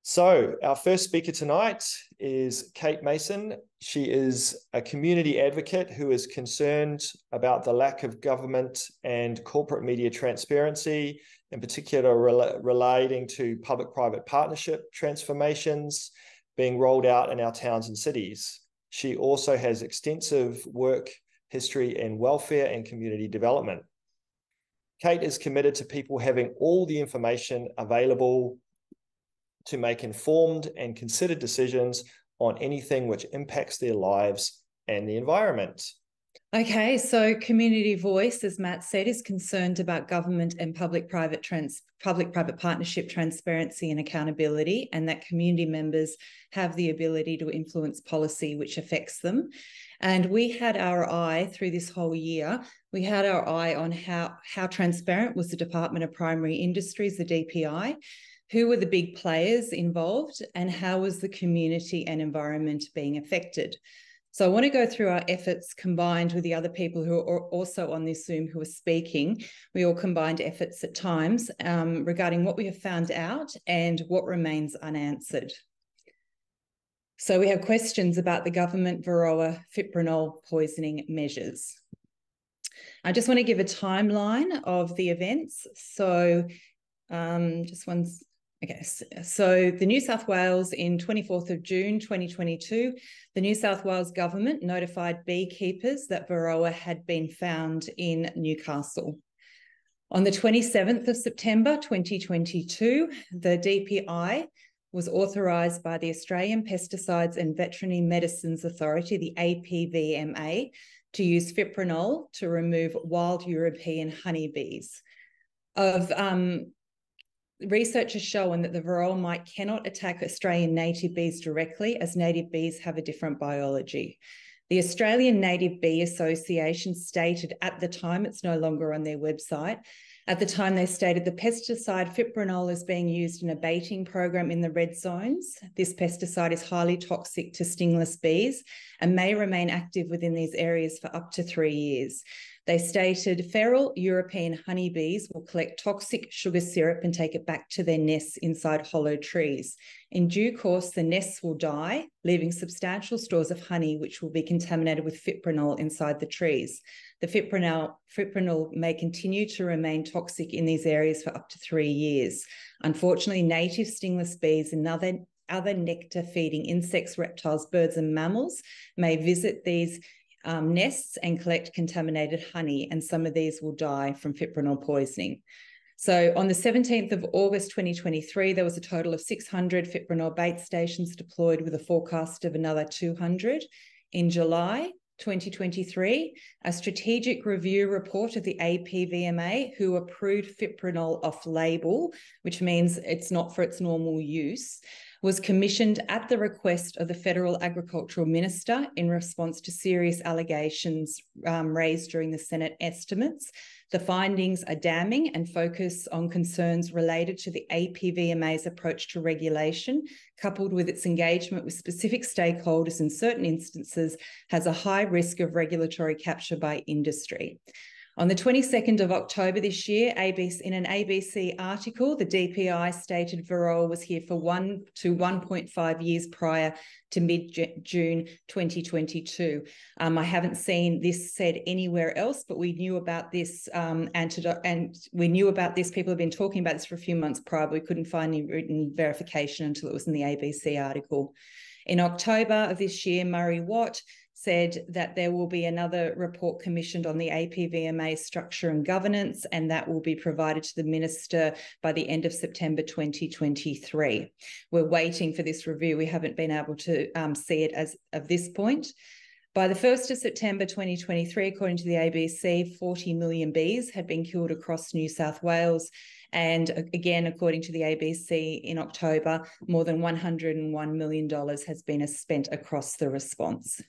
So our first speaker tonight is Kate Mason. She is a community advocate who is concerned about the lack of government and corporate media transparency, in particular relating to public-private partnership transformations being rolled out in our towns and cities. She also has extensive work history in welfare and community development. Kate is committed to people having all the information available to make informed and considered decisions on anything which impacts their lives and the environment. Okay, so Community Voice, as Matt said, is concerned about government and public-private partnership transparency and accountability, and that community members have the ability to influence policy which affects them. And we had our eye through this whole year, we had our eye on how transparent was the Department of Primary Industries, the DPI, who were the big players involved, and how was the community and environment being affected. So I want to go through our efforts combined with the other people who are also on this Zoom who are speaking. We all combined efforts at times regarding what we have found out and what remains unanswered. So we have questions about the government Varroa Fipronil poisoning measures. I just want to give a timeline of the events. So just one. Okay, so the New South Wales in 24th of June 2022, the New South Wales government notified beekeepers that Varroa had been found in Newcastle. On the 27th of September 2022, the DPI was authorised by the Australian Pesticides and Veterinary Medicines Authority, the APVMA, to use Fipronil to remove wild European honeybees. Research has shown that the Varroa mite cannot attack Australian native bees directly, as native bees have a different biology. The Australian Native Bee Association stated at the time, it's no longer on their website, at the time they stated the pesticide Fipronil is being used in a baiting program in the red zones. This pesticide is highly toxic to stingless bees and may remain active within these areas for up to 3 years. They stated feral European honeybees will collect toxic sugar syrup and take it back to their nests inside hollow trees. In due course, the nests will die, leaving substantial stores of honey which will be contaminated with Fipronil inside the trees. The Fipronil may continue to remain toxic in these areas for up to 3 years. Unfortunately, native stingless bees and other nectar-feeding insects, reptiles, birds and mammals may visit these nests and collect contaminated honey, and some of these will die from Fipronil poisoning. So on the 17th of August 2023, there was a total of 600 Fipronil bait stations deployed with a forecast of another 200. In July 2023, a strategic review report of the APVMA, who approved Fipronil off-label, which means it's not for its normal use, was commissioned at the request of the Federal Agricultural Minister in response to serious allegations raised during the Senate estimates. The findings are damning and focus on concerns related to the APVMA's approach to regulation, coupled with its engagement with specific stakeholders in certain instances, has a high risk of regulatory capture by industry. On the 22nd of October this year, in an ABC article, the DPI stated Varroa was here for 1 to 1.5 years prior to mid-June 2022. I haven't seen this said anywhere else, but we knew about this antidote, and we knew about this. People have been talking about this for a few months prior, but we couldn't find any written verification until it was in the ABC article. In October of this year, Murray Watt said that there will be another report commissioned on the APVMA structure and governance, and that will be provided to the Minister by the end of September 2023. We're waiting for this review. We haven't been able to see it as of this point. By the 1st of September 2023, according to the ABC, 40 million bees had been killed across New South Wales. And again, according to the ABC, in October, more than $101 million has been spent across the response.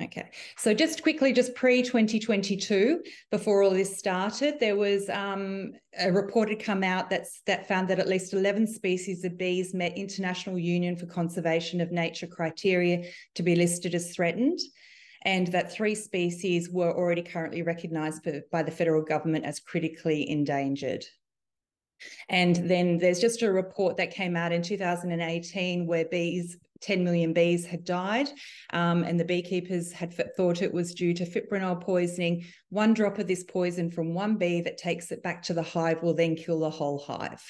Okay, so just quickly, just pre-2022, before all this started, there was a report had come out that found that at least 11 species of bees met International Union for Conservation of Nature criteria to be listed as threatened, and that 3 species were already currently recognised by the federal government as critically endangered. And then there's just a report that came out in 2018 where 10 million bees had died, and the beekeepers had thought it was due to fipronil poisoning. One drop of this poison from one bee that takes it back to the hive will then kill the whole hive.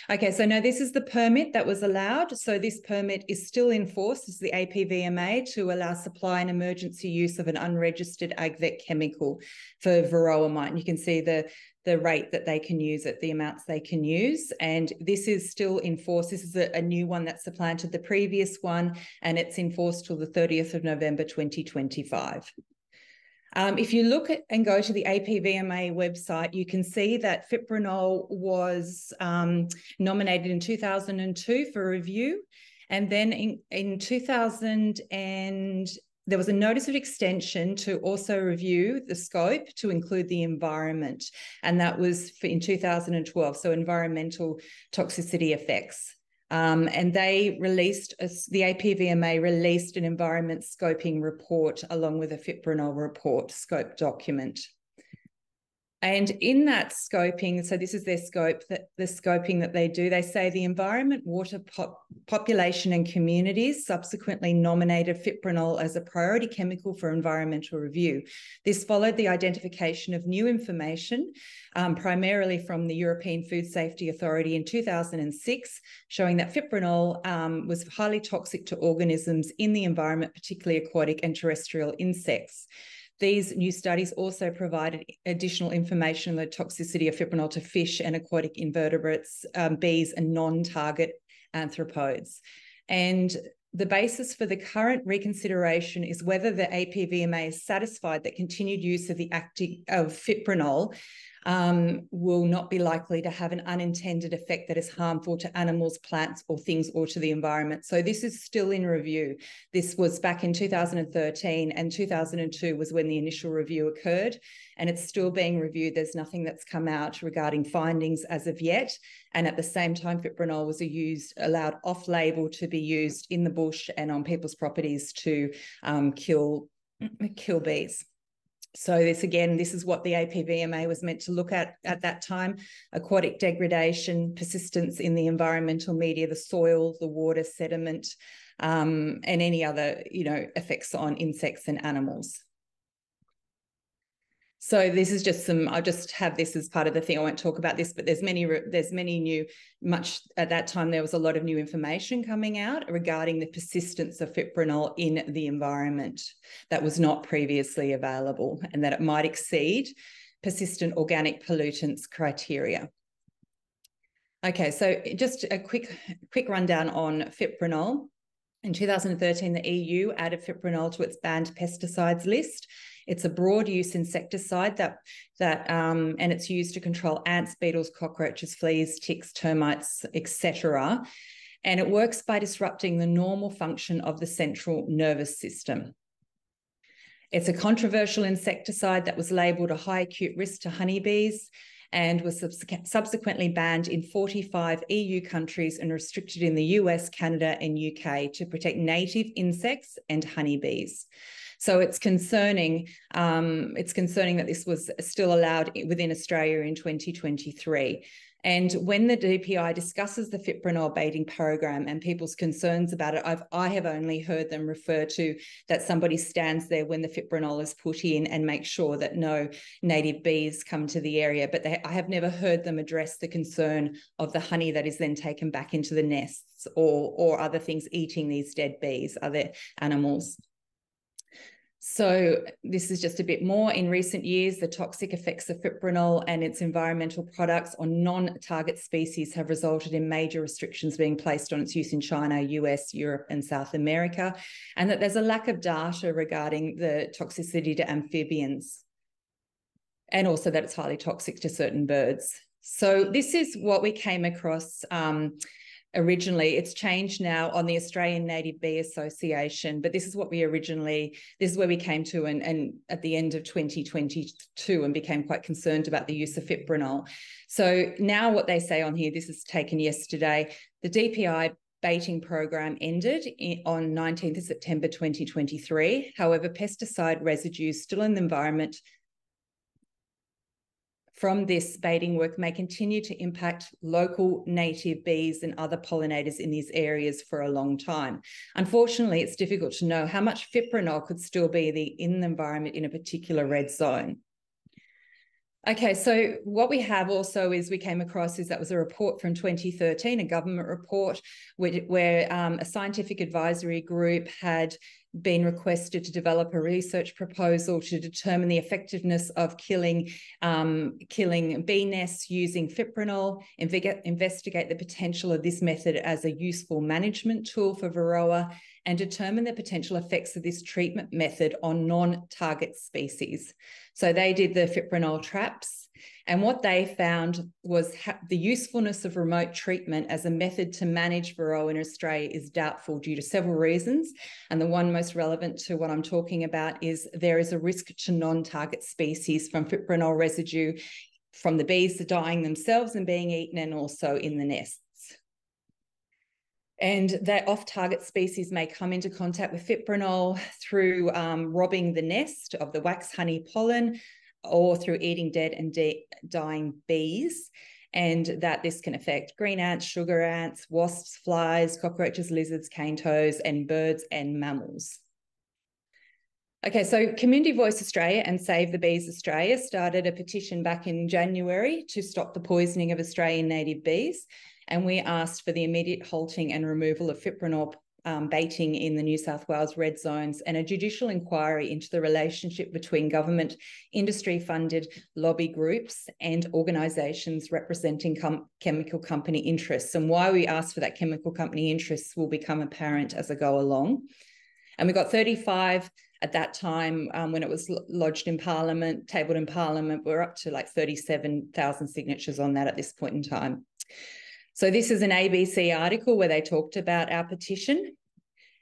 Okay, so now this is the permit that was allowed. So this permit is still in force. This is the APVMA to allow supply and emergency use of an unregistered AgVet chemical for varroa mite. And you can see the rate that they can use it, the amounts they can use. And this is still in force. This is a new one that supplanted the previous one, and it's in force till the 30th of November 2025. If you look at and go to the APVMA website, you can see that fipronil was nominated in 2002 for review. And then in 2000, there was a notice of extension to also review the scope to include the environment. And that was in 2012, so environmental toxicity effects. And they released, the APVMA released an environment scoping report along with a fipronil report scope document. And in that scoping, so this is their scope, the scoping that they do, they say the environment, water, population and communities subsequently nominated fipronil as a priority chemical for environmental review. This followed the identification of new information, primarily from the European Food Safety Authority in 2006, showing that fipronil was highly toxic to organisms in the environment, particularly aquatic and terrestrial insects. These new studies also provided additional information on the toxicity of fipronil to fish and aquatic invertebrates, bees, and non-target arthropods. And the basis for the current reconsideration is whether the APVMA is satisfied that continued use of fipronil will not be likely to have an unintended effect that is harmful to animals, plants, or things, or to the environment. So this is still in review. This was back in 2013, and 2002 was when the initial review occurred, and it's still being reviewed. There's nothing that's come out regarding findings as of yet. And at the same time, fipronil was allowed off-label to be used in the bush and on people's properties to kill bees. So this is what the APVMA was meant to look at that time: aquatic degradation, persistence in the environmental media, the soil, the water, sediment, and any other, effects on insects and animals. So this is just I just have this as part of the thing. I won't talk about this, but there's at that time, there was a lot of new information coming out regarding the persistence of fipronil in the environment that was not previously available, and that it might exceed persistent organic pollutants criteria. Okay, so just a quick rundown on fipronil. In 2013, the EU added fipronil to its banned pesticides list. It's a broad use insecticide and it's used to control ants, beetles, cockroaches, fleas, ticks, termites, etc. And it works by disrupting the normal function of the central nervous system. It's a controversial insecticide that was labelled a high acute risk to honeybees and was subsequently banned in 45 EU countries and restricted in the US, Canada, and UK to protect native insects and honeybees. So it's concerning that this was still allowed within Australia in 2023. And when the DPI discusses the fipronil baiting program and people's concerns about it, I have only heard them refer to that somebody stands there when the fipronil is put in and makes sure that no native bees come to the area. But I have never heard them address the concern of the honey that is then taken back into the nests or other things eating these dead bees, other animals. So this is just a bit more. In recent years, the toxic effects of fipronil and its environmental products on non-target species have resulted in major restrictions being placed on its use in China, US, Europe, and South America, and that there's a lack of data regarding the toxicity to amphibians, and also that it's highly toxic to certain birds. So this is what we came across originally. It's changed now on the Australian Native Bee Association, but this is what this is where we came to and at the end of 2022 and became quite concerned about the use of fipronil. So now what they say on here, this is taken yesterday, the DPI baiting program ended on 19th of September 2023. However, pesticide residues still in the environment from this baiting work may continue to impact local native bees and other pollinators in these areas for a long time. Unfortunately, it's difficult to know how much fipronil could still be in the environment in a particular red zone. Okay, so what we have also is we came across is that was a report from 2013, a government report where a scientific advisory group had been requested to develop a research proposal to determine the effectiveness of killing bee nests using fipronil, investigate the potential of this method as a useful management tool for varroa, and determine the potential effects of this treatment method on non-target species. So they did the fipronil traps, and what they found was the usefulness of remote treatment as a method to manage varroa in Australia is doubtful due to several reasons. And the one most relevant to what I'm talking about is there is a risk to non-target species from fipronil residue from the bees dying themselves and being eaten, and also in the nests. And that off-target species may come into contact with fipronil through robbing the nest of the wax honey pollen, or through eating dead and dying bees, and that this can affect green ants, sugar ants, wasps, flies, cockroaches, lizards, cane toads, and birds and mammals. Okay, so Community Voice Australia and Save the Bees Australia started a petition back in January to stop the poisoning of Australian native bees, and we asked for the immediate halting and removal of fipronil baiting in the New South Wales red zones, and a judicial inquiry into the relationship between government, industry-funded lobby groups and organisations representing chemical company interests. And why we asked for that chemical company interests will become apparent as I go along. And we got 35 at that time when it was lodged in Parliament, tabled in Parliament. We're up to like 37,000 signatures on that at this point in time. So this is an ABC article where they talked about our petition,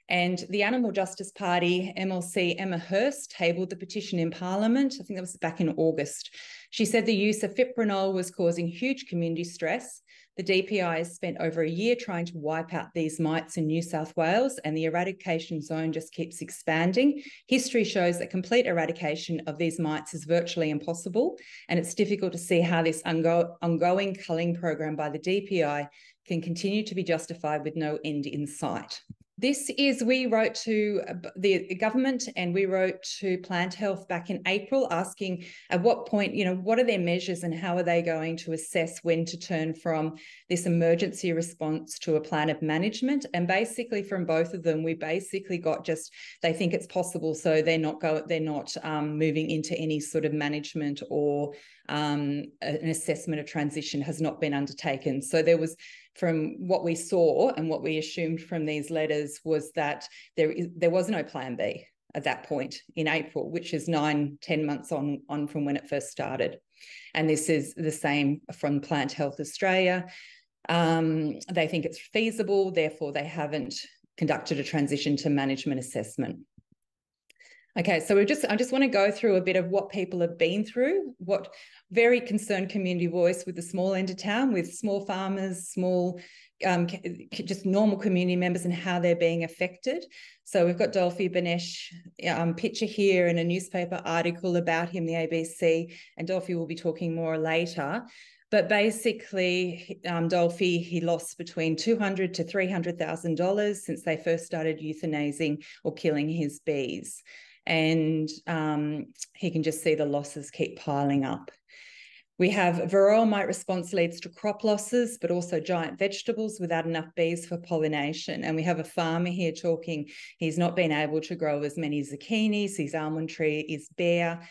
and the Animal Justice Party, MLC Emma Hurst, tabled the petition in Parliament. I think that was back in August. She said the use of fipronil was causing huge community stress. The DPI has spent over a year trying to wipe out these mites in New South Wales, and the eradication zone just keeps expanding. History shows that complete eradication of these mites is virtually impossible, and it's difficult to see how this ongoing culling program by the DPI can continue to be justified with no end in sight. We wrote to the government, and we wrote to Plant Health back in April asking at what point, what are their measures and how are they going to assess when to turn from this emergency response to a plan of management. And basically from both of them, we basically got just, they think it's possible. So they're not moving into any sort of management, or an assessment of transition has not been undertaken. So there was, from what we saw and what we assumed from these letters, was that there was no plan B at that point in April, which is 9-10 months on from when it first started. And this is the same from Plant Health Australia. They think it's feasible, therefore they haven't conducted a transition to management assessment. Okay, so I just want to go through a bit of what people have been through, what very concerned Community Voice with the small end of town, with small farmers, small, just normal community members, and how they're being affected. So we've got Dolphy Banesh picture here in a newspaper article about him, the ABC, and Dolphy will be talking more later. But basically, Dolphy, he lost between $200,000 to $300,000 since they first started euthanizing or killing his bees. And he can just see the losses keep piling up. We have varroa mite response leads to crop losses, but also giant vegetables without enough bees for pollination. And we have a farmer here talking, he's not been able to grow as many zucchinis, his almond tree is bare.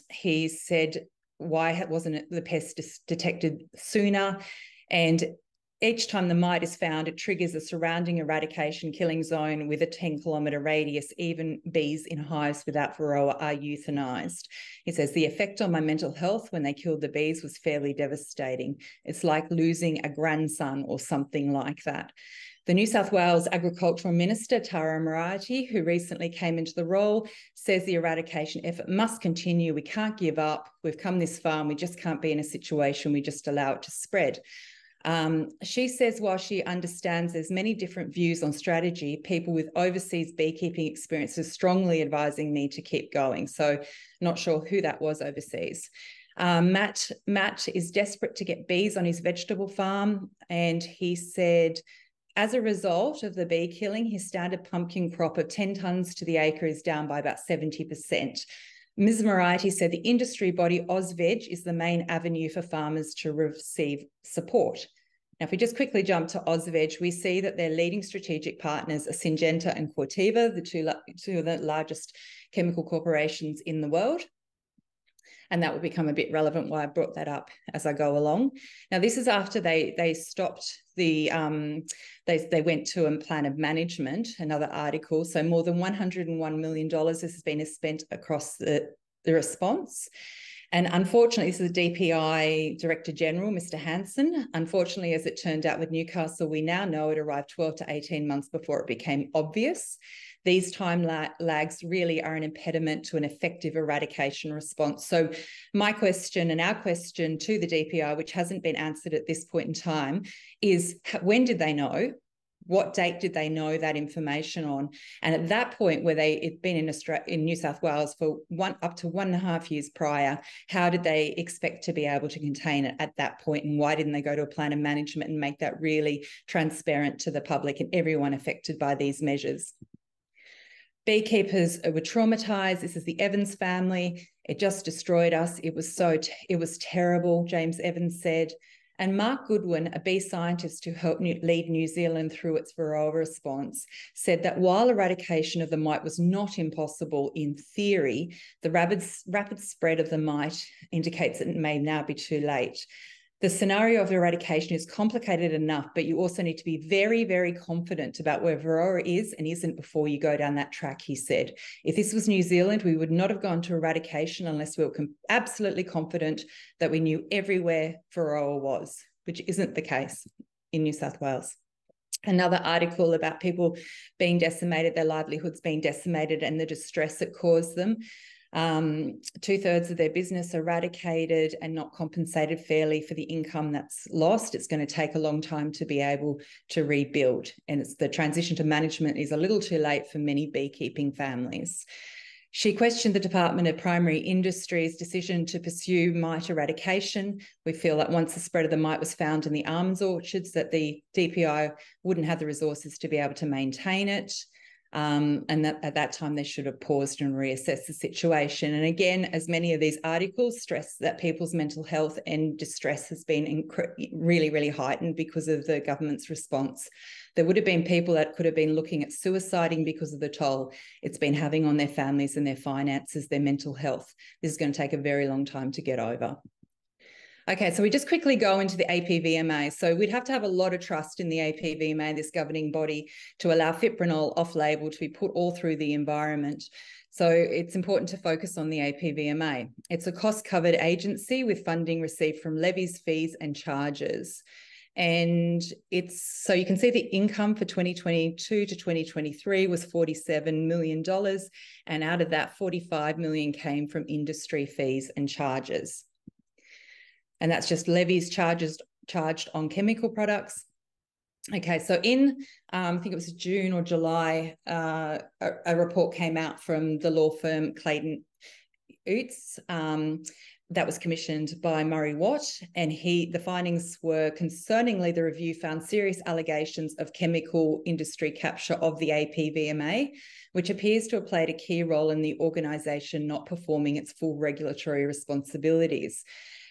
He said, why wasn't the pest detected sooner? And each time the mite is found, it triggers a surrounding eradication killing zone with a 10-kilometre radius. Even bees in hives without varroa are euthanized. He says, the effect on my mental health when they killed the bees was fairly devastating. It's like losing a grandson or something like that. The New South Wales Agricultural Minister, Tara Moriarty, who recently came into the role, says the eradication effort must continue. We can't give up. We've come this far and we just can't be in a situation we just allow it to spread. She says while she understands there's many different views on strategy, people with overseas beekeeping experience are strongly advising me to keep going. So not sure who that was overseas. Matt is desperate to get bees on his vegetable farm, and he said, as a result of the bee killing, his standard pumpkin crop of 10 tonnes to the acre is down by about 70%. Ms. Moriarty said the industry body AusVeg is the main avenue for farmers to receive support. Now, if we just quickly jump to AusVeg, we see that their leading strategic partners are Syngenta and Corteva, the two of the largest chemical corporations in the world. And that will become a bit relevant why I brought that up as I go along. Now, this is after they stopped the, they went to a plan of management, another article. So more than $101 million has been spent across the response. And unfortunately, this is the DPI Director General, Mr. Hansen. Unfortunately, as it turned out with Newcastle, we now know it arrived 12 to 18 months before it became obvious. These time lags really are an impediment to an effective eradication response. So my question and our question to the DPI, which hasn't been answered at this point in time, is when did they know? What date did they know that information on? And at that point, where it'd been in New South Wales for up to 1.5 years prior, how did they expect to be able to contain it at that point? And why didn't they go to a plan of management and make that really transparent to the public and everyone affected by these measures? Beekeepers were traumatised. This is the Evans family. It just destroyed us. It was terrible, James Evans said. And Mark Goodwin, a bee scientist who helped lead New Zealand through its varroa response, said that while eradication of the mite was not impossible in theory, the rapid spread of the mite indicates that it may now be too late. The scenario of eradication is complicated enough, but you also need to be very, very confident about where varroa is and isn't before you go down that track, he said. If this was New Zealand, we would not have gone to eradication unless we were absolutely confident that we knew everywhere varroa was, which isn't the case in New South Wales. Another article about people being decimated, their livelihoods being decimated and the distress it caused them. 2/3 of their business eradicated and not compensated fairly for the income that's lost. It's going to take a long time to be able to rebuild. And the transition to management is a little too late for many beekeeping families. She questioned the Department of Primary Industry's decision to pursue mite eradication. We feel that once the spread of the mite was found in the almonds orchards, that the DPI wouldn't have the resources to be able to maintain it. And that at that time they should have paused and reassessed the situation. And again, as many of these articles stress that people's mental health and distress has been really, really heightened because of the government's response. There would have been people that could have been looking at suiciding because of the toll it's been having on their families and their finances, their mental health. This is going to take a very long time to get over. Okay, so we just quickly go into the APVMA. So we'd have to have a lot of trust in the APVMA, this governing body, to allow Fipronil off-label to be put all through the environment. So it's important to focus on the APVMA. It's a cost-covered agency with funding received from levies, fees, and charges. And so you can see the income for 2022 to 2023 was $47 million. And out of that, $45 million came from industry fees and charges. And that's just levies charged on chemical products. Okay, so in, I think it was June or July, a report came out from the law firm Clayton Utz that was commissioned by Murray Watt, and the findings were concerningly, the review found serious allegations of chemical industry capture of the APVMA, which appears to have played a key role in the organisation not performing its full regulatory responsibilities.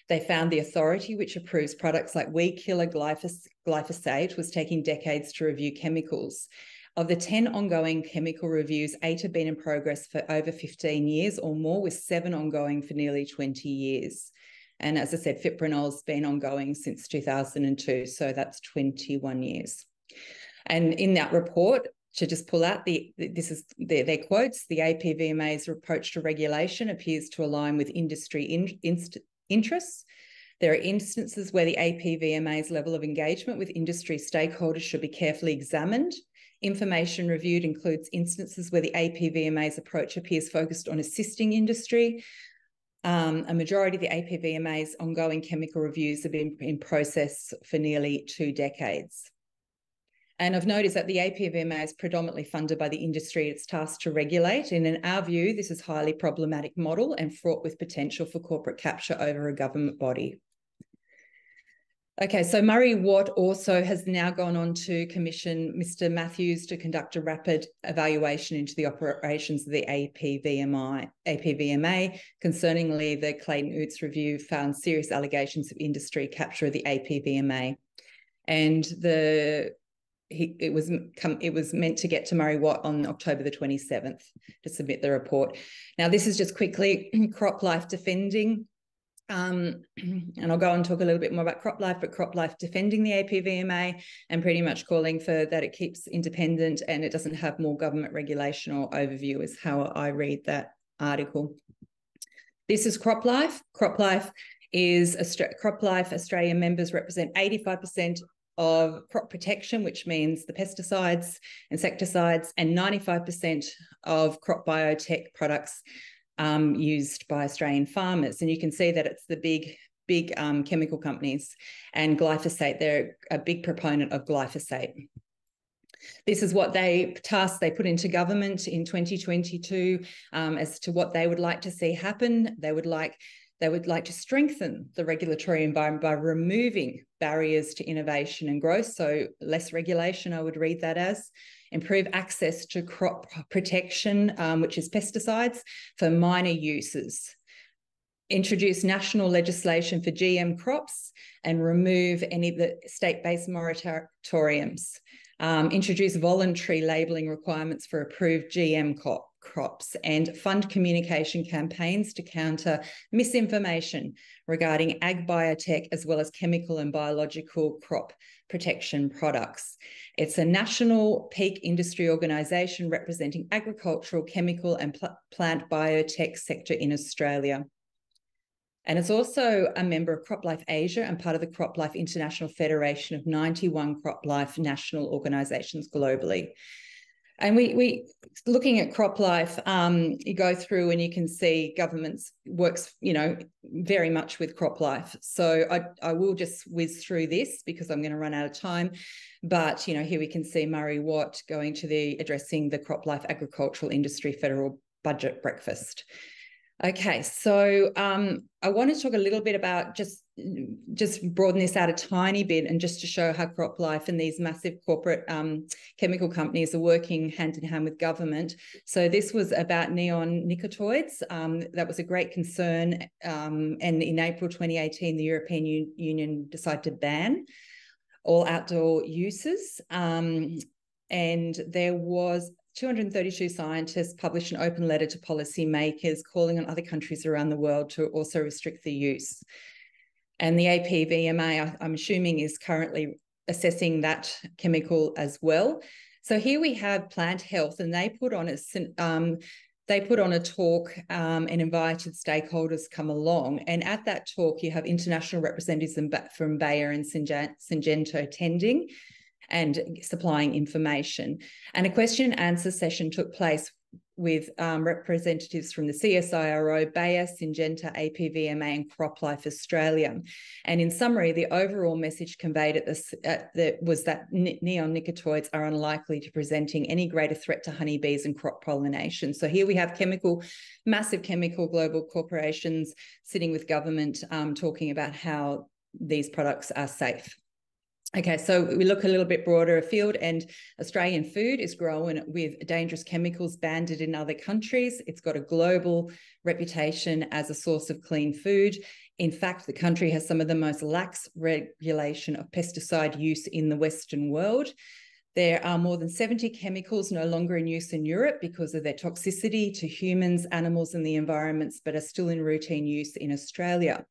They found the authority which approves products like weed killer glyphosate was taking decades to review chemicals. Of the 10 ongoing chemical reviews, 8 have been in progress for over 15 years or more, with 7 ongoing for nearly 20 years. And as I said, Fipronil's been ongoing since 2002, so that's 21 years. And in that report, to just pull out, this is their quotes, the APVMA's approach to regulation appears to align with industry interests. There are instances where the APVMA's level of engagement with industry stakeholders should be carefully examined. Information reviewed includes instances where the APVMA's approach appears focused on assisting industry. A majority of the APVMA's ongoing chemical reviews have been in process for nearly 2 decades. And of note is that the APVMA is predominantly funded by the industry it's tasked to regulate. And in our view, this is a highly problematic model and fraught with potential for corporate capture over a government body. Okay, so Murray Watt also has now gone on to commission Mr. Matthews to conduct a rapid evaluation into the operations of the APVMA. Concerningly, the Clayton Utz review found serious allegations of industry capture of the APVMA. And it was meant to get to Murray Watt on October the 27th to submit the report. Now, this is just quickly CropLife defending. And I'll go and talk a little bit more about CropLife, but CropLife defending the APVMA and pretty much calling for that it keeps independent and it doesn't have more government regulation or overview is how I read that article. This is CropLife. CropLife Australia members represent 85% of crop protection, which means the pesticides, insecticides, and 95% of crop biotech products used by Australian farmers. And you can see that it's the big chemical companies, and glyphosate, they're a big proponent of glyphosate. This is what they put into government in 2022 as to what they would like to see happen. They would like to strengthen the regulatory environment by removing barriers to innovation and growth. So less regulation, I would read that as. Improve access to crop protection, which is pesticides, for minor uses. Introduce national legislation for GM crops and remove any of the state-based moratoriums. Introduce voluntary labelling requirements for approved GM crops and fund communication campaigns to counter misinformation regarding ag biotech as well as chemical and biological crop protection products. It's a national peak industry organisation representing agricultural, chemical and plant biotech sector in Australia. And it's also a member of CropLife Asia and part of the CropLife International Federation of 91 CropLife national organisations globally. And we looking at CropLife, you go through and you can see governments works, very much with CropLife. So I will just whiz through this because I'm going to run out of time. But, here we can see Murray Watt going to addressing the CropLife Agricultural Industry Federal Budget Breakfast. Okay, so I want to talk a little bit about just broaden this out a tiny bit and just to show how CropLife and these massive corporate chemical companies are working hand in hand with government. So this was about neonicotinoids. That was a great concern. And in April 2018, the European Union decided to ban all outdoor uses. And there was 232 scientists published an open letter to policymakers calling on other countries around the world to also restrict the use. And the APVMA, I'm assuming, is currently assessing that chemical as well. So here we have Plant Health, and they put on a talk and invited stakeholders to come along. And at that talk, you have international representatives from Bayer and Syngenta attending and supplying information. And a question and answer session took place with representatives from the CSIRO, Bayer, Syngenta, APVMA and CropLife Australia. And in summary, the overall message conveyed at this was that neonicotinoids are unlikely to presenting any greater threat to honeybees and crop pollination. So here we have massive chemical global corporations sitting with government talking about how these products are safe. Okay, so we look a little bit broader afield, and Australian food is growing with dangerous chemicals banned in other countries. It's got a global reputation as a source of clean food. In fact, the country has some of the most lax regulation of pesticide use in the Western world. There are more than 70 chemicals no longer in use in Europe because of their toxicity to humans, animals, and the environments, but are still in routine use in Australia.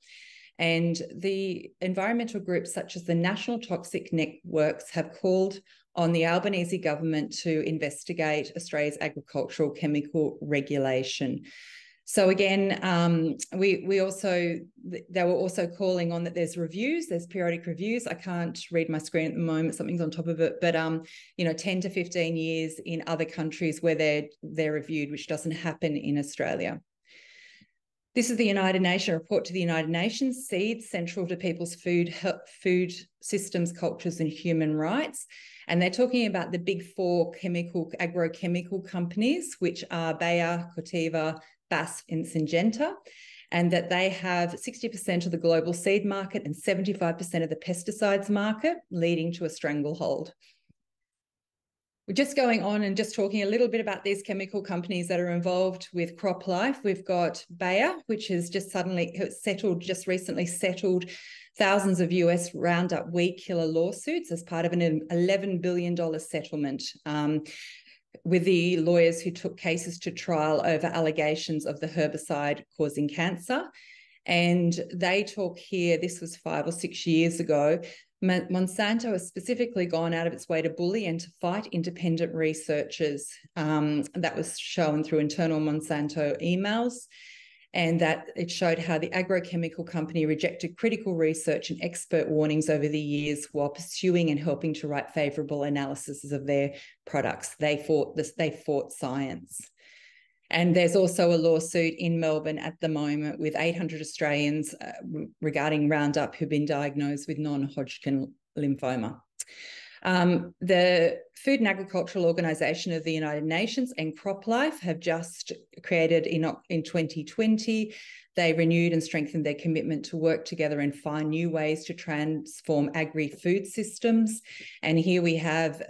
And the environmental groups such as the National Toxic Networks have called on the Albanese government to investigate Australia's agricultural chemical regulation. So again, they were also calling on that there's periodic reviews. I can't read my screen at the moment, something's on top of it, but 10 to 15 years in other countries where they're reviewed, which doesn't happen in Australia. This is the United Nations report to the United Nations, seeds central to people's food systems, cultures, and human rights. And they're talking about the big four agrochemical companies, which are Bayer, Corteva, BASF, and Syngenta, and that they have 60% of the global seed market and 75% of the pesticides market, leading to a stranglehold. We're just going on and just talking a little bit about these chemical companies that are involved with crop life. We've got Bayer, which has just recently settled thousands of US Roundup weed killer lawsuits as part of an $11 billion settlement with the lawyers who took cases to trial over allegations of the herbicide causing cancer. And they talk here, this was 5 or 6 years ago, Monsanto has specifically gone out of its way to bully and to fight independent researchers. That was shown through internal Monsanto emails, and that it showed how the agrochemical company rejected critical research and expert warnings over the years while pursuing and helping to write favourable analyses of their products. They fought science. And there's also a lawsuit in Melbourne at the moment with 800 Australians regarding Roundup who've been diagnosed with non-Hodgkin lymphoma. The Food and Agricultural Organization of the United Nations and CropLife have just created in 2020. They renewed and strengthened their commitment to work together and find new ways to transform agri-food systems. And here we have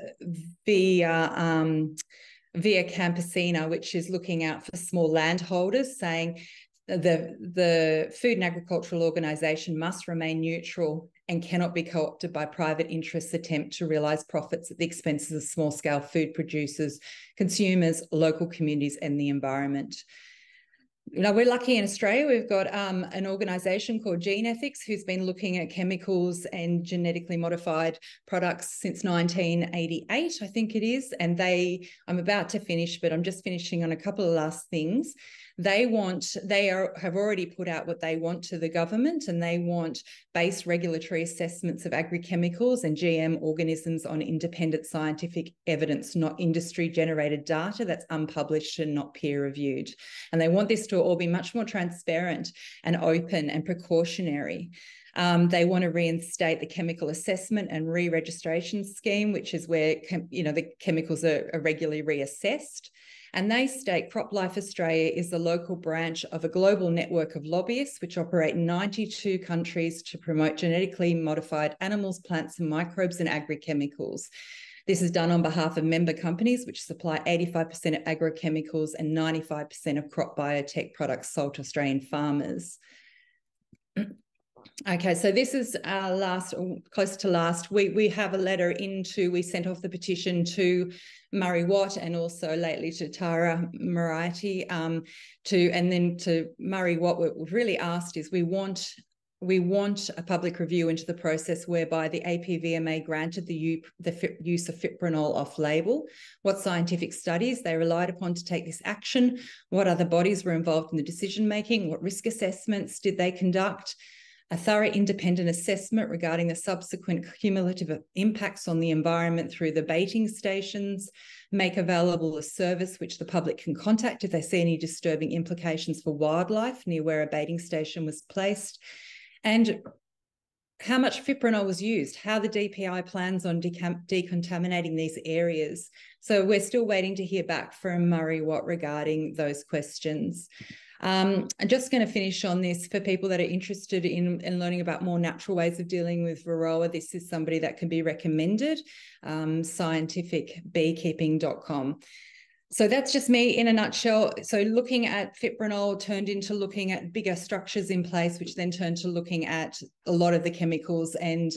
Via Campesina, which is looking out for small landholders, saying the Food and Agricultural Organisation must remain neutral and cannot be co-opted by private interests' attempt to realise profits at the expenses of small-scale food producers, consumers, local communities, and the environment. You know, we're lucky in Australia. We've got an organisation called Gene Ethics who's been looking at chemicals and genetically modified products since 1988, I think it is. And I'm about to finish, but I'm just finishing on a couple of last things. Have already put out what they want to the government, and they want based regulatory assessments of agri-chemicals and GM organisms on independent scientific evidence, not industry-generated data that's unpublished and not peer-reviewed. And they want this to all be much more transparent and open and precautionary. They want to reinstate the chemical assessment and re-registration scheme, which is where the chemicals are regularly reassessed. And they state CropLife Australia is the local branch of a global network of lobbyists which operate in 92 countries to promote genetically modified animals, plants, and microbes and agri-chemicals. This is done on behalf of member companies which supply 85% of agrochemicals and 95% of crop biotech products sold to Australian farmers. Okay, so this is our close to last. We have a letter we sent off the petition to Murray Watt and also lately to Tara Moriarty and then to Murray Watt. What we've really asked is we want a public review into the process whereby the APVMA granted the use of Fipronil off-label, what scientific studies they relied upon to take this action, what other bodies were involved in the decision-making, what risk assessments did they conduct, a thorough independent assessment regarding the subsequent cumulative impacts on the environment through the baiting stations, make available a service which the public can contact if they see any disturbing implications for wildlife near where a baiting station was placed, and how much Fipronil was used, how the DPI plans on decontaminating these areas. So we're still waiting to hear back from Murray Watt regarding those questions. I'm just going to finish on this for people that are interested in learning about more natural ways of dealing with Varroa. This is somebody that can be recommended, scientificbeekeeping.com. So that's just me in a nutshell. So looking at Fipronil turned into looking at bigger structures in place, which then turned to looking at a lot of the chemicals and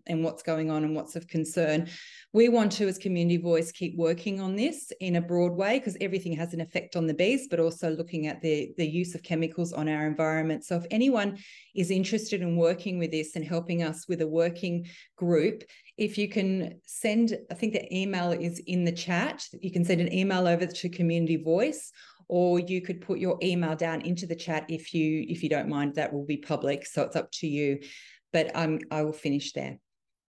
what's going on and what's of concern. We want to, as Community Voice, keep working on this in a broad way because everything has an effect on the bees, but also looking at the use of chemicals on our environment. So if anyone is interested in working with this and helping us with a working group, if you can send, I think the email is in the chat, you can send an email over to Community Voice, or you could put your email down into the chat if you don't mind. That will be public, so it's up to you. But I will finish there.